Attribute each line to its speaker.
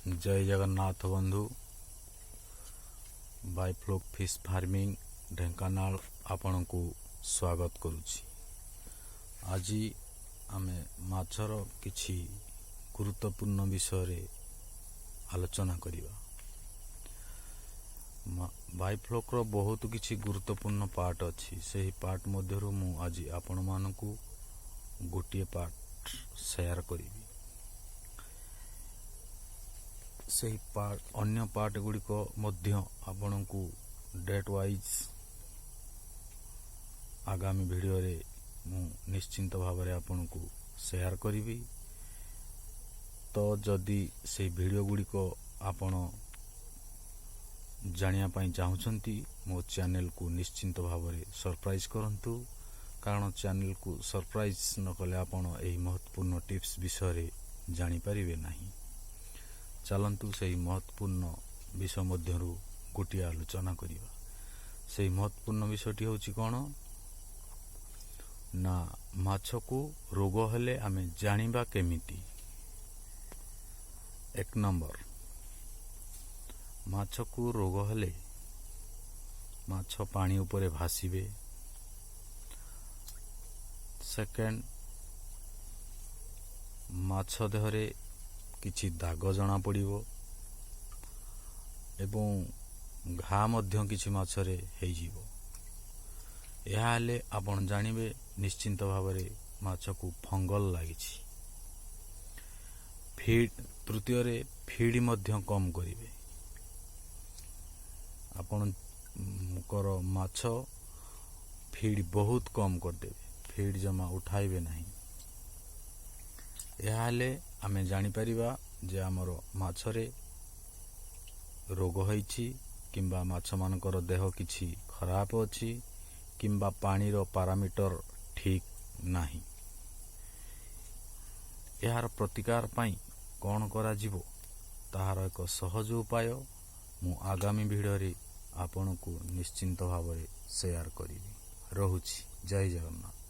Speaker 1: जय जगन्नाथ बंधु बायफ्लोक fish farming Dhenkanal आपण को स्वागत करुछि। आज आमे माछर किछि गुरुत्वपूर्ण विषय रे आलोचना करिबा। बायफ्लोक रो बहुत किछि गुरुत्वपूर्ण पार्ट अछि। सेही पार्ट मध्यरु मु आज आपण मानकु गोटिए पार्ट शेयर करिबी। सही पार्ट अन्य पार्ट गुड़िक मध्य आपनकु डेट वाइज आगामी वीडियो रे मु निश्चिंत भाव रे आपनकु शेयर करिबी। तो जदि से वीडियो गुड़िक आपण जानिया पई चाहुचंती मो चैनल को निश्चिंत भाव रे सरप्राइज करंतु, कारण चैनल को सरप्राइज न कले आपण एही महत्वपूर्ण टिप्स विषय रे जानि परिबे नाही। चलंतु सही महत्वपूर्ण विषय मध्यरु गोटिए आलोचना करिबा। सही महत्वपूर्ण विषयटी होछि कोन ना माछ को रोग हेले आमे जानिबा केमिति। एक नंबर, माछ को रोग हेले माछ पानी ऊपर भासीबे। सेकेंड, माछ देहरे किछि दाग जना पड़िबो एवं घा मध्य किछि माछरे हेइ जिवो। एहा हेले आपण जानिबे निश्चिंत भाव रे माछ को फंगल लागिछि। फीड तृतीय रे फीड मध्य कम करिवे। आपण कर माछ फीड बहुत कम कर देबे, फीड जमा उठाइबे नाही। एहा हेले आमे जानि परिबा जे हमर माछरे रोग होइछि किंबा माछ मानकर देह किछि खराब अछि किंबा पानी रो पैरामीटर ठीक नाही। एहार प्रतिकार पई कोन करा जिवो ताहार एक सहज उपाय मु आगामी वीडियो रे आपन को निश्चिंत भाव रे शेयर करिबी। रहुछि। जय जगन्नाथ।